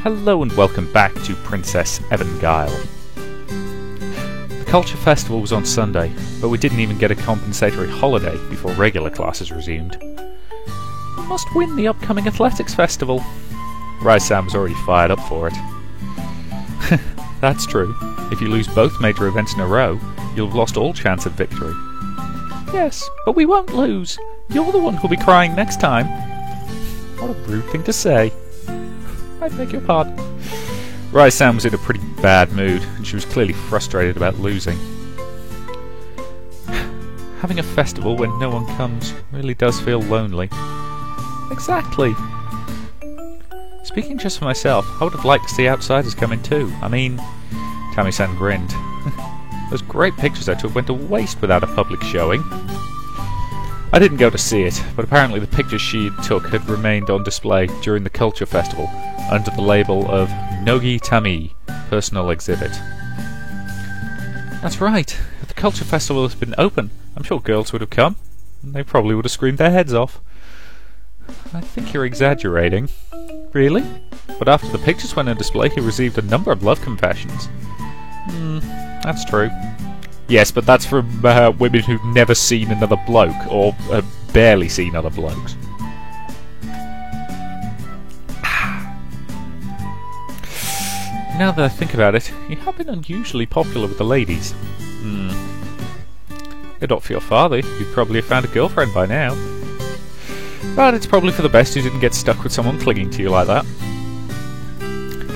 Hello and welcome back to Princess Evangile. The Culture Festival was on Sunday, but we didn't even get a compensatory holiday before regular classes resumed. We must win the upcoming Athletics Festival. Rai-san was already fired up for it. That's true. If you lose both major events in a row, you'll have lost all chance of victory. Yes, but we won't lose. You're the one who'll be crying next time. What a rude thing to say. I beg your pardon. Rai-san was in a pretty bad mood, and she was clearly frustrated about losing. Having a festival when no one comes really does feel lonely. Exactly. Speaking just for myself, I would have liked to see outsiders come in too. I mean, Kami-san grinned. Those great pictures I took went to waste without a public showing. I didn't go to see it, but apparently the pictures she took had remained on display during the Culture Festival under the label of Nogi Tami, Personal Exhibit. That's right, if the Culture Festival had been open, I'm sure girls would have come, and they probably would have screamed their heads off. I think you're exaggerating. Really? But after the pictures went on display, he received a number of love confessions. That's true. Yes, but that's from women who've never seen another bloke, or barely seen other blokes. Now that I think about it, you have been unusually popular with the ladies. If not for your father, you'd probably have found a girlfriend by now. But it's probably for the best you didn't get stuck with someone clinging to you like that.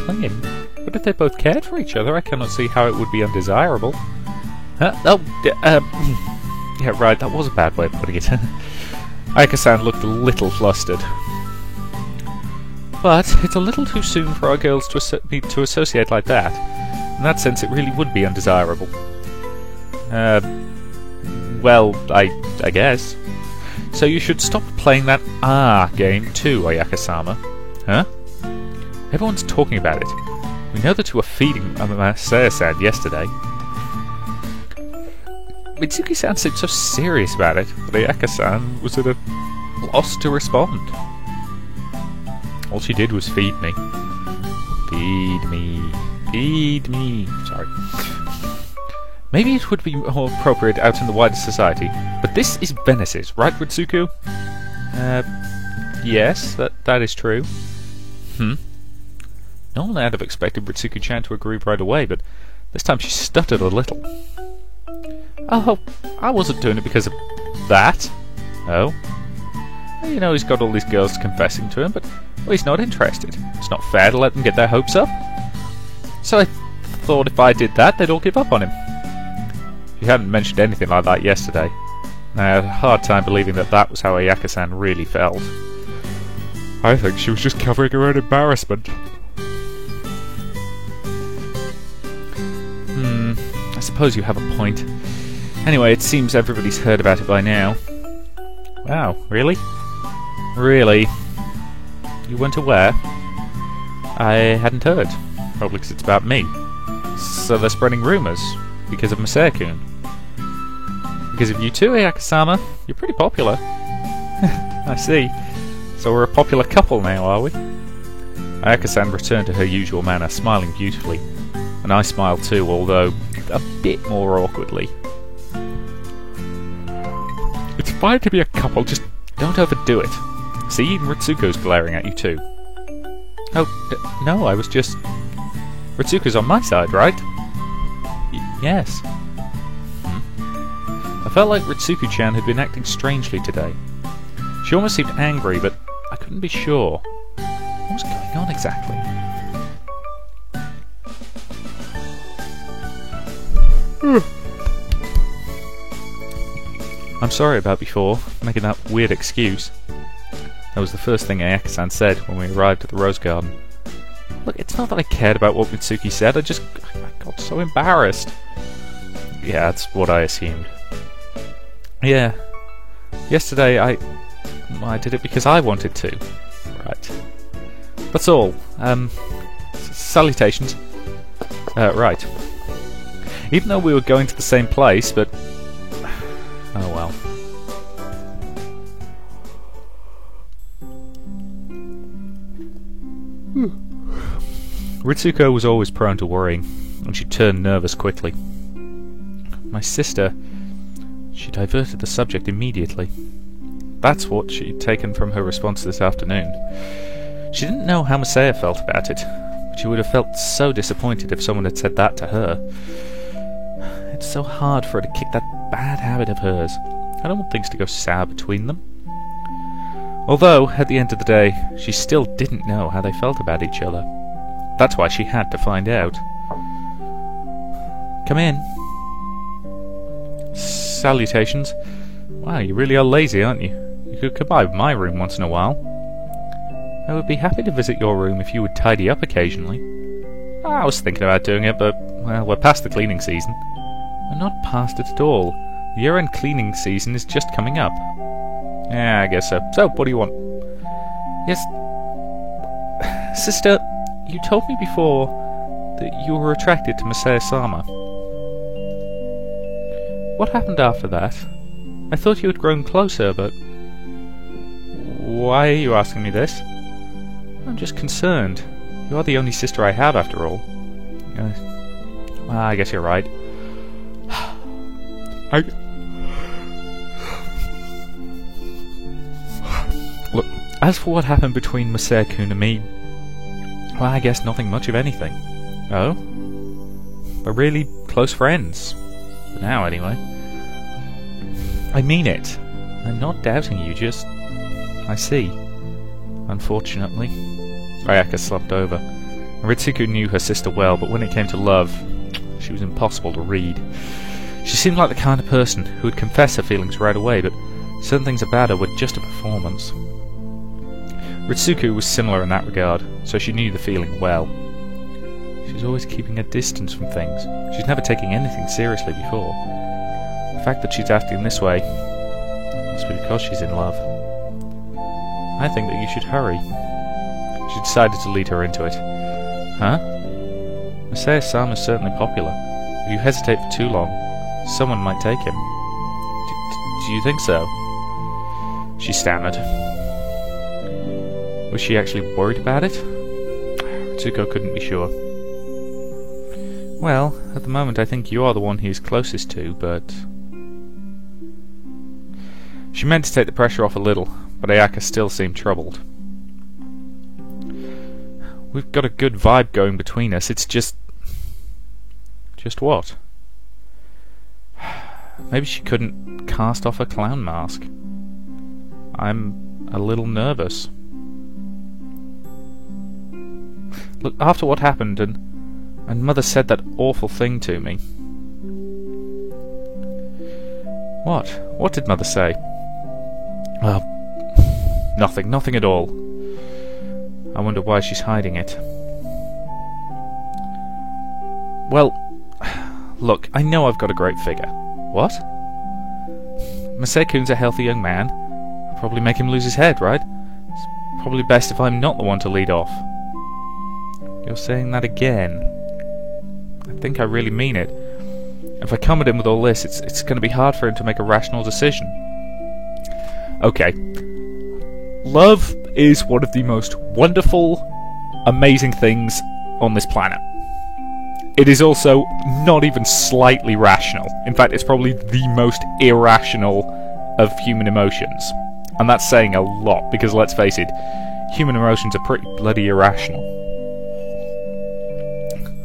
Clinging? But if they both cared for each other, I cannot see how it would be undesirable. Yeah, right, that was a bad way of putting it. Ayaka-san looked a little flustered. But it's a little too soon for our girls to associate like that. In that sense, it really would be undesirable. Well, I guess. So you should stop playing that game too, Ayaka-sama. Huh? Everyone's talking about it. We know that you were feeding Masaya-san yesterday. Mitsuki-san seemed so serious about it, but Ayaka-san was at a loss to respond. All she did was feed me. Feed me. Feed me. Sorry. Maybe it would be more appropriate out in the wider society, but this is Venice's, right, Ritsuko? Yes, that is true. Normally I'd have expected Ritsuko-chan to agree right away, but this time she stuttered a little. Oh, I wasn't doing it because of that. Oh? Well, you know he's got all these girls confessing to him, but he's not interested. It's not fair to let them get their hopes up. So I thought if I did that, they'd all give up on him. She hadn't mentioned anything like that yesterday. I had a hard time believing that was how Ayaka-san really felt. I think she was just covering her own embarrassment. I suppose you have a point. Anyway, it seems everybody's heard about it by now. Wow, really? Really? You weren't aware? I hadn't heard. Probably because it's about me. So they're spreading rumours. Because of Masaya-kun. Because of you too, Ayaka-sama. You're pretty popular. I see. So we're a popular couple now, are we? Ayaka-san returned to her usual manner, smiling beautifully. And I smiled too, although a bit more awkwardly. It's fine to be a couple, just don't overdo it. See, even Ritsuko's glaring at you too. Oh, no, I was just... Ritsuko's on my side, right? Yes. I felt like Ritsuko-chan had been acting strangely today. She almost seemed angry, but I couldn't be sure. What was going on exactly? I'm sorry about before, making that weird excuse. That was the first thing Ayaka-san said when we arrived at the Rose Garden. Look, it's not that I cared about what Mitsuki said, I got so embarrassed. Yeah, that's what I assumed. Yeah. Yesterday I did it because I wanted to. Right. That's all. Salutations. Right. Even though we were going to the same place, but... Oh well. Ritsuko was always prone to worrying, and she turned nervous quickly. My sister... She diverted the subject immediately. That's what she'd taken from her response this afternoon. She didn't know how Masaya felt about it, but she would have felt so disappointed if someone had said that to her. It's so hard for her to kick that bad habit of hers. I don't want things to go sour between them. Although, at the end of the day, she still didn't know how they felt about each other. That's why she had to find out. Come in. Salutations. Wow, you really are lazy, aren't you? You could come by my room once in a while. I would be happy to visit your room if you would tidy up occasionally. I was thinking about doing it, but, well, we're past the cleaning season. We're not past it at all. The year-end cleaning season is just coming up. Yeah, I guess so. So, what do you want? Yes... Sister, you told me before that you were attracted to Masaya-sama. What happened after that? I thought you had grown closer, but... Why are you asking me this? I'm just concerned. You are the only sister I have, after all. Well, I guess you're right. Look, as for what happened between Masaya-kun and me... Well, I guess nothing much of anything. Oh? We're really close friends. For now, anyway. I mean it. I'm not doubting you, just... I see. Unfortunately. Ayaka slumped over. Ritsuko knew her sister well, but when it came to love, she was impossible to read. She seemed like the kind of person who would confess her feelings right away, but certain things about her were just a performance. Ritsuko was similar in that regard, so she knew the feeling well. She was always keeping a distance from things. She's never taken anything seriously before. The fact that she's acting this way must be because she's in love. I think that you should hurry. She decided to lead her into it. Huh? Masaya-sama is certainly popular. If you hesitate for too long, someone might take him. Do you think so? She stammered. Was she actually worried about it? Ritsuko couldn't be sure. Well, at the moment I think you are the one he is closest to, but... She meant to take the pressure off a little, but Ayaka still seemed troubled. We've got a good vibe going between us, it's just... Just what? Maybe she couldn't cast off her clown mask. I'm a little nervous. Look, after what happened, and Mother said that awful thing to me. What? What did Mother say? Well, nothing at all. I wonder why she's hiding it. Well, look, I know I've got a great figure. What? Masaya-kun's a healthy young man. I'll probably make him lose his head, right? It's probably best if I'm not the one to lead off. You're saying that again. I think I really mean it. If I come at him with all this, it's going to be hard for him to make a rational decision. Okay. Love is one of the most wonderful, amazing things on this planet. It is also not even slightly rational. In fact, it's probably the most irrational of human emotions. And that's saying a lot, because let's face it, human emotions are pretty bloody irrational.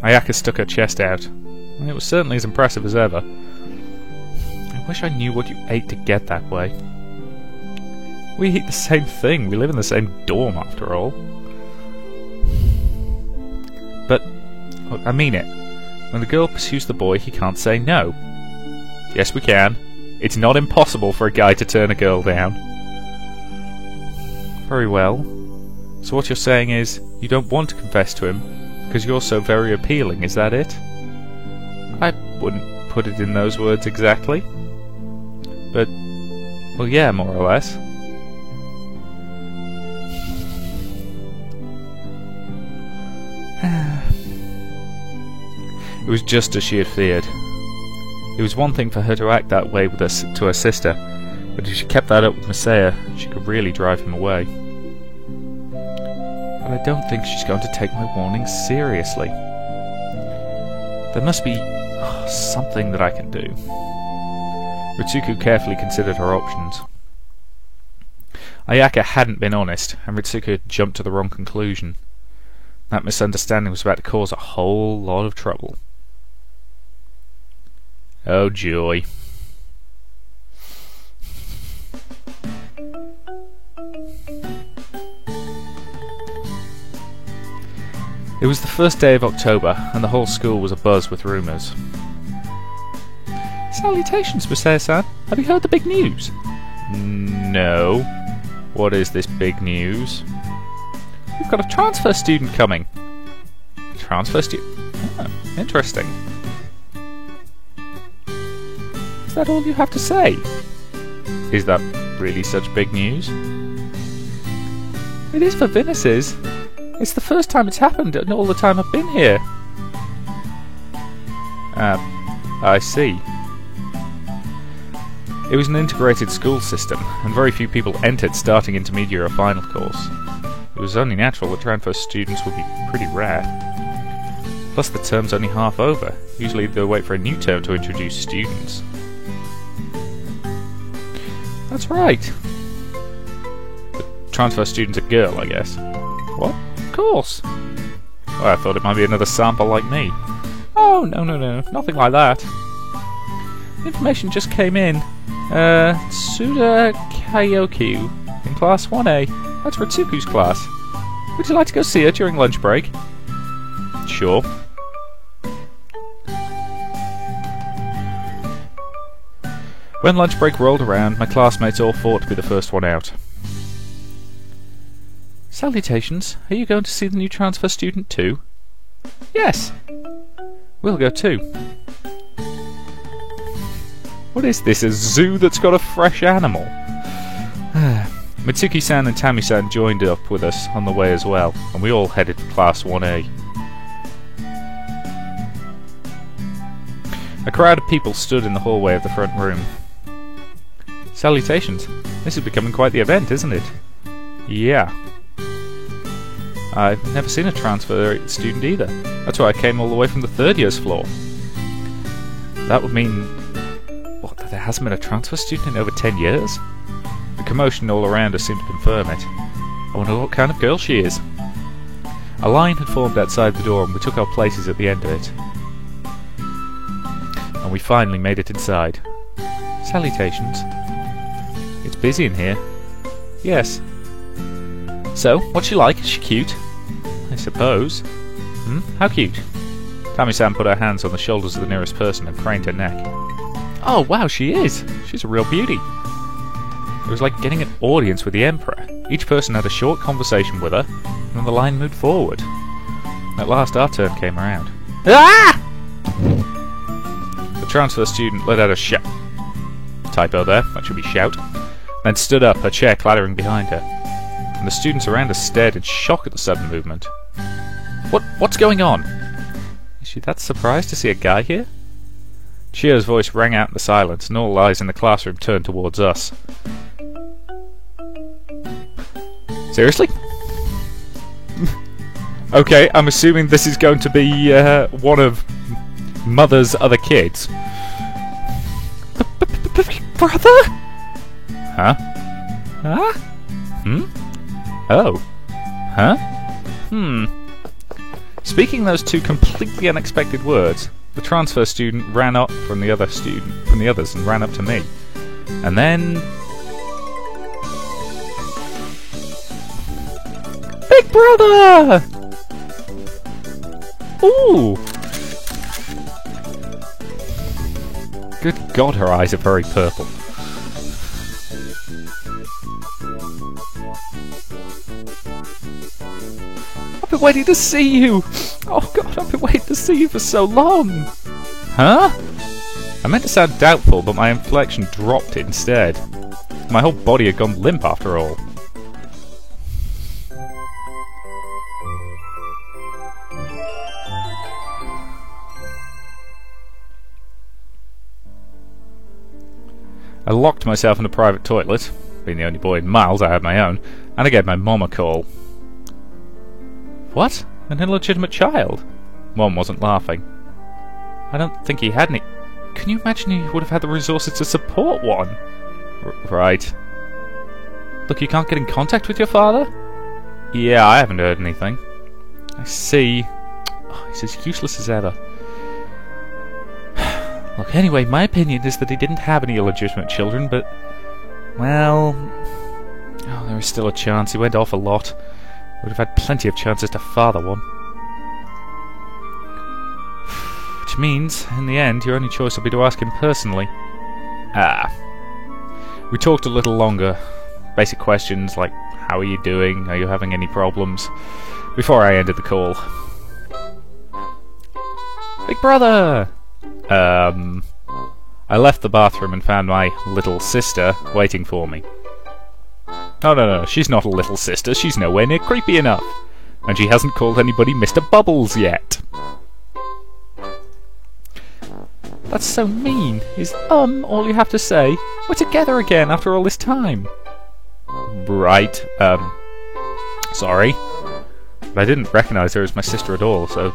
Ayaka stuck her chest out. It was certainly as impressive as ever. I wish I knew what you ate to get that way. We eat the same thing. We live in the same dorm, after all. But, look, I mean it. When the girl pursues the boy, he can't say no. Yes, we can. It's not impossible for a guy to turn a girl down. Very well. So what you're saying is, you don't want to confess to him, because you're so very appealing, is that it? I wouldn't put it in those words exactly. But, well, yeah, more or less. It was just as she had feared. It was one thing for her to act that way with to her sister, but if she kept that up with Masaya, she could really drive him away. but I don't think she's going to take my warning seriously. There must be something that I can do. Ritsuko carefully considered her options. Ayaka hadn't been honest, and Ritsuko had jumped to the wrong conclusion. That misunderstanding was about to cause a whole lot of trouble. Oh joy. It was the first day of October, and the whole school was abuzz with rumours. Salutations, Misaya-san. Have you heard the big news? No. What is this big news? We've got a transfer student coming. Transfer student? Oh, interesting. Is that all you have to say? Is that really such big news? It is for Venice's. It's the first time it's happened in all the time I've been here. I see. It was an integrated school system, and very few people entered starting intermediate or final course. It was only natural that transfer students would be pretty rare. Plus the term's only half over. Usually they'll wait for a new term to introduce students. That's right. The transfer student's a girl, I guess. What? Of course. Well, I thought it might be another sample like me. Oh, no, nothing like that. Information just came in. Tsuda Kayokyu in Class 1A. That's Ritsuko's class. Would you like to go see her during lunch break? Sure. When lunch break rolled around, my classmates all fought to be the first one out. Salutations. Are you going to see the new transfer student too? Yes. We'll go too. What is this, a zoo that's got a fresh animal? Mitsuki-san and Tami-san joined up with us on the way as well, and we all headed for Class 1A. A crowd of people stood in the hallway of the front room. Salutations. This is becoming quite the event, isn't it? Yeah. I've never seen a transfer student either. That's why I came all the way from the third year's floor. That would mean... what, that there hasn't been a transfer student in over 10 years? The commotion all around us seemed to confirm it. I wonder what kind of girl she is. A line had formed outside the door and we took our places at the end of it. And we finally made it inside. Salutations. It's busy in here. Yes. So, what's she like? Is she cute? I suppose. How cute? Tami-san put her hands on the shoulders of the nearest person and craned her neck. Oh, wow, she is! She's a real beauty. It was like getting an audience with the Emperor. Each person had a short conversation with her, and then the line moved forward. At last our turn came around. Ah! The transfer student let out a shout. Typo there, that should be shout. Then stood up, her chair clattering behind her. And the students around us stared in shock at the sudden movement. What's going on? Is she that surprised to see a guy here? Chio's voice rang out in the silence, and all eyes in the classroom turned towards us. Seriously? Okay, I'm assuming this is going to be one of Mother's other kids. Brother? Huh? Huh? Oh. Huh? Speaking those two completely unexpected words, the transfer student ran up from the others and ran up to me. And then... Big Brother! Ooh! Good God, her eyes are very purple. I've been waiting to see you! Oh God, I've been waiting to see you for so long! Huh? I meant to sound doubtful, but my inflection dropped instead. My whole body had gone limp after all. I locked myself in a private toilet. Being the only boy in miles, I had my own, and I gave my mom a call. What? An illegitimate child? Mom wasn't laughing. I don't think he had any... Can you imagine he would have had the resources to support one? Right. Look, you can't get in contact with your father? Yeah, I haven't heard anything. I see. Oh, he's as useless as ever. Look, anyway, my opinion is that he didn't have any illegitimate children, but... Well... Oh, there is still a chance. He went off a lot. Would have had plenty of chances to father one. Which means, in the end, your only choice will be to ask him personally. Ah. We talked a little longer. Basic questions like, how are you doing? Are you having any problems? Before I ended the call. Big brother! I left the bathroom and found my little sister waiting for me. Oh, no, she's not a little sister. She's nowhere near creepy enough. And she hasn't called anybody Mr. Bubbles yet. That's so mean. Is all you have to say? We're together again after all this time. Right, sorry. But I didn't recognise her as my sister at all, so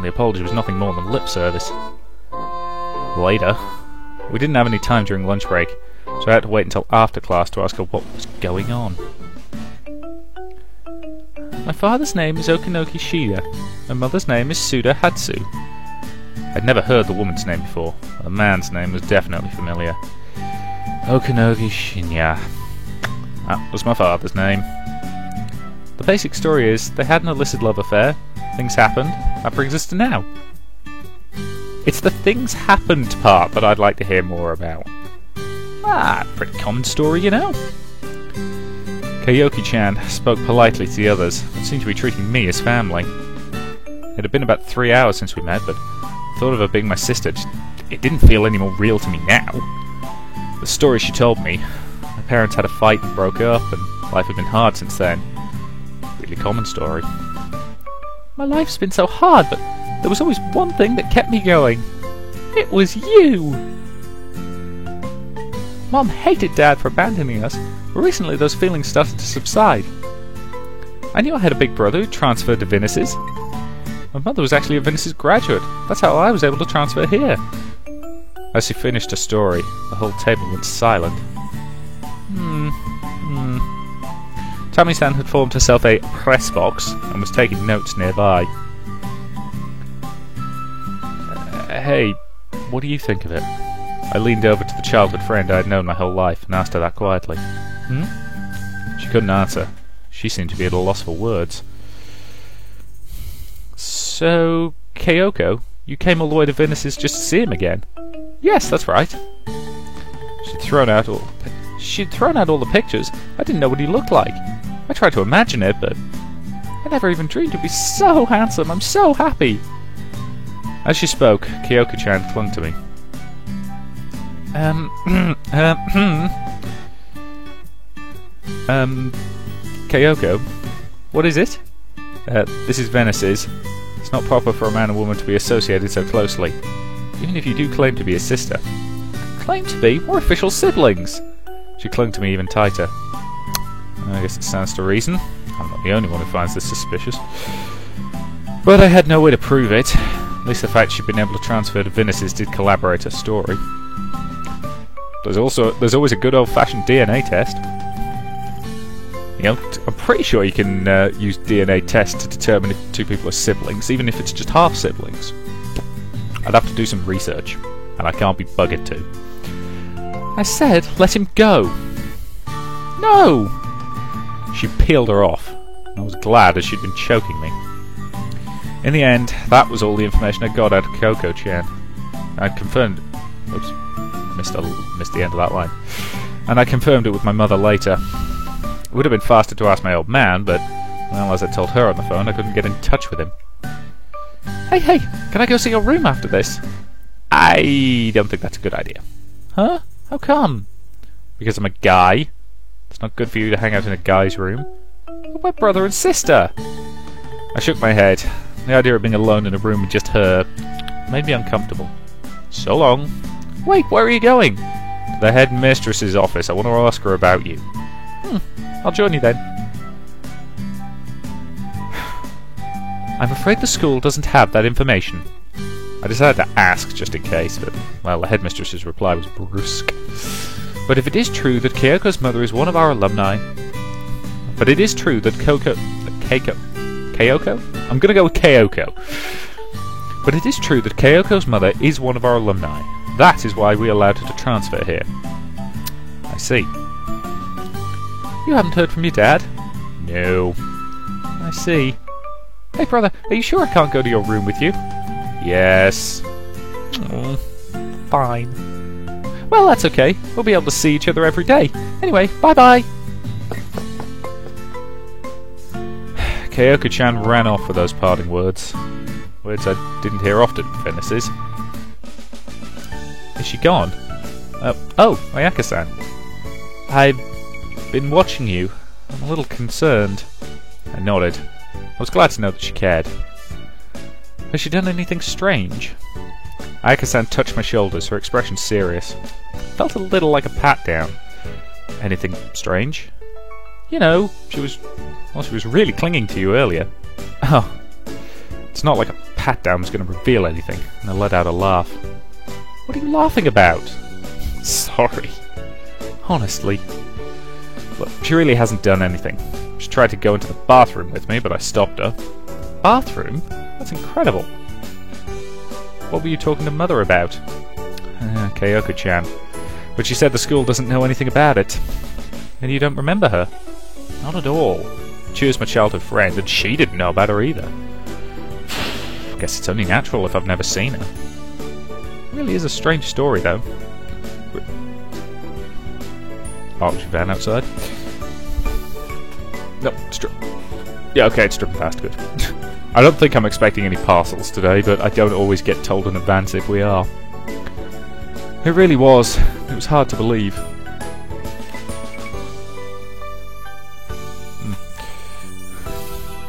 the apology was nothing more than lip service. Later, we didn't have any time during lunch break, so I had to wait until after class to ask her what was going on. My father's name is Okanoki Shida. My mother's name is Suda Hatsu. I'd never heard the woman's name before, but the man's name was definitely familiar. Okanoki Shinya. That was my father's name. The basic story is, they had an illicit love affair, things happened, that brings us to now. It's the things happened part that I'd like to hear more about. Pretty common story, you know. Kayoki-chan spoke politely to the others, but seemed to be treating me as family. It had been about 3 hours since we met, but the thought of her being my sister, it didn't feel any more real to me now. The story she told me, my parents had a fight and broke up, and life had been hard since then. Really common story. My life's been so hard, but there was always one thing that kept me going. It was you! Mom hated Dad for abandoning us, but recently those feelings started to subside. I knew I had a big brother who transferred to Venice's. My mother was actually a Venice's graduate. That's how I was able to transfer here. As she finished her story, the whole table went silent. Tammy-san had formed herself a press box and was taking notes nearby. Hey, what do you think of it? I leaned over to the childhood friend I had known my whole life and asked her that quietly. She couldn't answer. She seemed to be at a loss for words. So, Kyoko, you came all the way to Venice's just to see him again? Yes, that's right. She'd thrown out all the pictures. I didn't know what he looked like. I tried to imagine it, but I never even dreamed he'd be so handsome. I'm so happy. As she spoke, Kyoko-chan clung to me. Kyoko, what is it? This is Venice's. It's not proper for a man and woman to be associated so closely. Even if you do claim to be a sister. Claim to be? We're official siblings! She clung to me even tighter. I guess it stands to reason. I'm not the only one who finds this suspicious. But I had no way to prove it. At least the fact she'd been able to transfer to Venice's did corroborate her story. There's always a good old-fashioned DNA test. You know, I'm pretty sure you can use DNA tests to determine if two people are siblings, even if it's just half-siblings. I'd have to do some research, and I can't be buggered to. I said, let him go. No! She peeled her off. I was glad, as she'd been choking me. In the end, that was all the information I got out of Kyoko-chan. I'd confirmed... Oops. Missed the end of that line. And I confirmed it with my mother later. It would have been faster to ask my old man, but, well, as I told her on the phone, I couldn't get in touch with him. Hey, can I go see your room after this? I don't think that's a good idea. Huh? How come? Because I'm a guy. It's not good for you to hang out in a guy's room. But we're brother and sister. I shook my head. The idea of being alone in a room with just her made me uncomfortable. So long. Wait, where are you going? To the headmistress's office. I want to ask her about you. I'll join you then. I'm afraid the school doesn't have that information. I decided to ask just in case, but, well, the headmistress's reply was brusque. But if it is true that Kyoko's mother is one of our alumni... But it is true that Kyoko... I'm gonna go with Kyoko. But it is true that Kyoko's mother is one of our alumni. That is why we allowed her to transfer here. I see. You haven't heard from your dad? No. I see. Hey brother, are you sure I can't go to your room with you? Yes. Oh, fine. Well, that's okay. We'll be able to see each other every day. Anyway, bye-bye. Kyoko-chan ran off with those parting words. Words I didn't hear often in Fennes's. Is she gone? Oh, Ayaka-san. I've been watching you. I'm a little concerned. I nodded. I was glad to know that she cared. Has she done anything strange? Ayaka-san touched my shoulders, her expression serious. Felt a little like a pat-down. Anything strange? You know, she was really clinging to you earlier. Oh. It's not like a pat-down was going to reveal anything, and I let out a laugh. What are you laughing about? Sorry. Honestly. Look, she really hasn't done anything. She tried to go into the bathroom with me, but I stopped her. Bathroom? That's incredible. What were you talking to Mother about? Kyoko-chan. But she said the school doesn't know anything about it. And you don't remember her? Not at all. She was my childhood friend, and she didn't know about her either. Guess it's only natural if I've never seen her. It really is a strange story, though. Oh, she van outside? No, yeah, okay, it's driven past, good. I don't think I'm expecting any parcels today, but I don't always get told in advance if we are. It really was. It was hard to believe.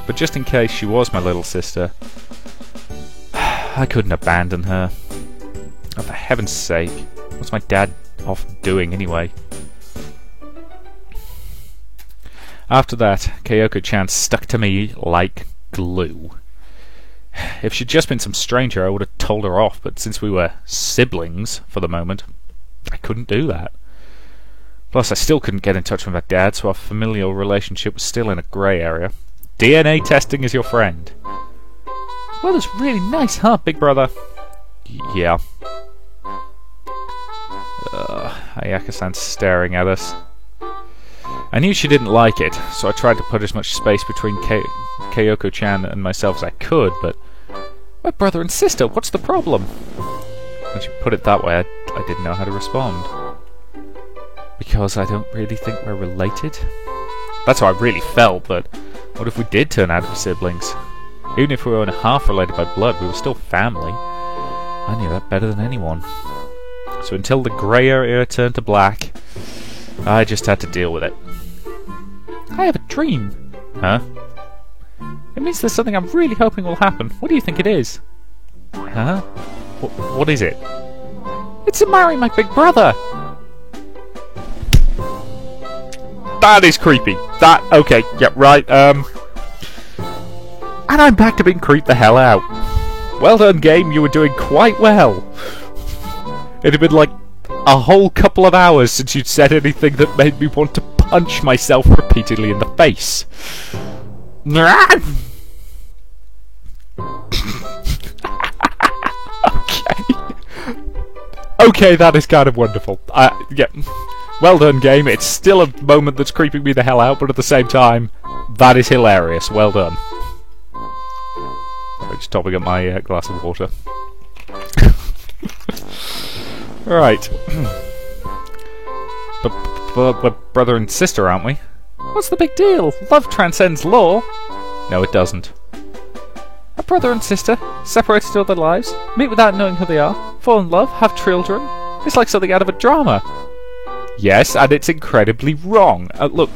But just in case she was my little sister, I couldn't abandon her. Oh, for heaven's sake. What's my dad off doing anyway? After that, Kyoko-chan stuck to me like glue. If she'd just been some stranger, I would have told her off, but since we were siblings for the moment, I couldn't do that. Plus, I still couldn't get in touch with my dad, so our familial relationship was still in a grey area. DNA testing is your friend. Well, it's really nice, huh, big brother? Yeah. Ayaka-san's staring at us. I knew she didn't like it, so I tried to put as much space between Kyoko-chan and myself as I could, but... My brother and sister, what's the problem? When she put it that way, I didn't know how to respond. Because I don't really think we're related? That's how I really felt, but what if we did turn out to be siblings? Even if we were only half related by blood, we were still family. I knew that better than anyone. So until the grey area turned to black, I just had to deal with it. I have a dream. Huh? It means there's something I'm really hoping will happen. What do you think it is? Huh? What is it? It's to marry my big brother! That is creepy. Okay, yeah, right, And I'm back to being creeped the hell out. Well done, game, you were doing quite well. It had been like a whole couple of hours since you'd said anything that made me want to punch myself repeatedly in the face. Okay, that is kind of wonderful. Yeah. Well done, game. It's still a moment that's creeping me the hell out, but at the same time, that is hilarious. Well done. I'm just topping up my glass of water. Right. But we're brother and sister, aren't we? What's the big deal? Love transcends law. No, it doesn't. A brother and sister, separated all their lives, meet without knowing who they are, fall in love, have children. It's like something out of a drama. Yes, and it's incredibly wrong. Look,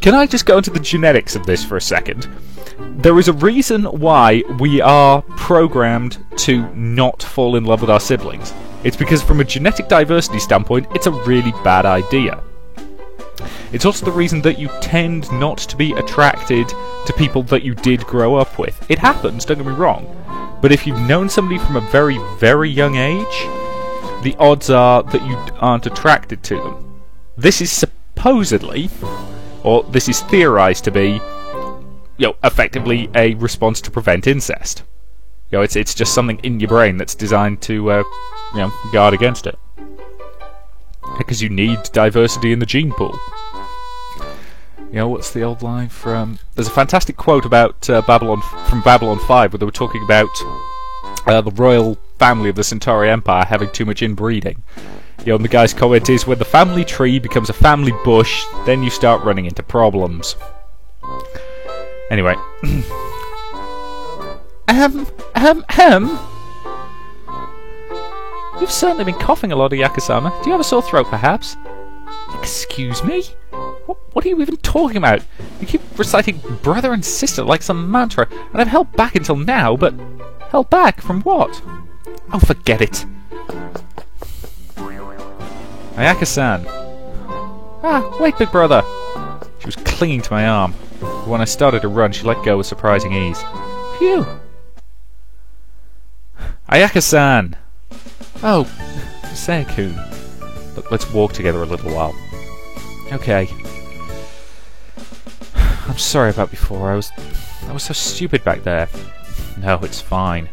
can I just go into the genetics of this for a second? There is a reason why we are programmed to not fall in love with our siblings. It's because from a genetic diversity standpoint, it's a really bad idea. It's also the reason that you tend not to be attracted to people that you did grow up with. It happens, don't get me wrong, but if you've known somebody from a very, very young age, the odds are that you aren't attracted to them. This is supposedly, or this is theorized to be, effectively a response to prevent incest. It's just something in your brain that's designed to, guard against it. Because you need diversity in the gene pool. What's the old line from... There's a fantastic quote about Babylon 5, where they were talking about the royal family of the Centauri Empire having too much inbreeding. And the guy's comment is, when the family tree becomes a family bush, then you start running into problems. Anyway. You've certainly been coughing a lot, Ayaka-sama. Do you have a sore throat, perhaps? Excuse me? What are you even talking about? You keep reciting brother and sister like some mantra, and I've held back until now, but... Held back? From what? Oh, forget it. Ayaka-san. Ah, wait, big brother. She was clinging to my arm. But when I started to run, she let go with surprising ease. Phew. Ayaka-san. Oh, Seikun. Look, let's walk together a little while. Okay. I'm sorry about before. I was so stupid back there. No, it's fine.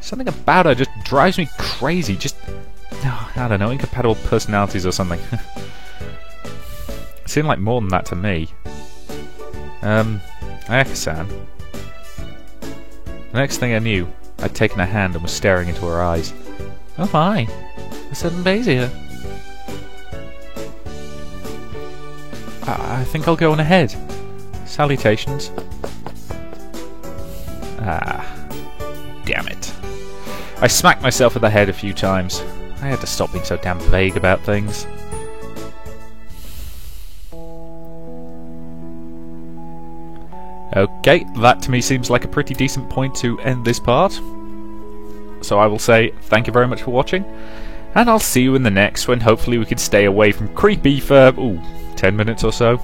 Something about her just drives me crazy. Just, I don't know, incompatible personalities or something. It seemed like more than that to me. Ayaka-san. The next thing I knew, I'd taken her hand and was staring into her eyes. Oh my, a sudden baze here. I think I'll go on ahead. Salutations. Ah, damn it. I smacked myself in the head a few times. I had to stop being so damn vague about things. Okay, that to me seems like a pretty decent point to end this part. So I will say thank you very much for watching, and I'll see you in the next when hopefully we can stay away from creepy for, 10 minutes or so.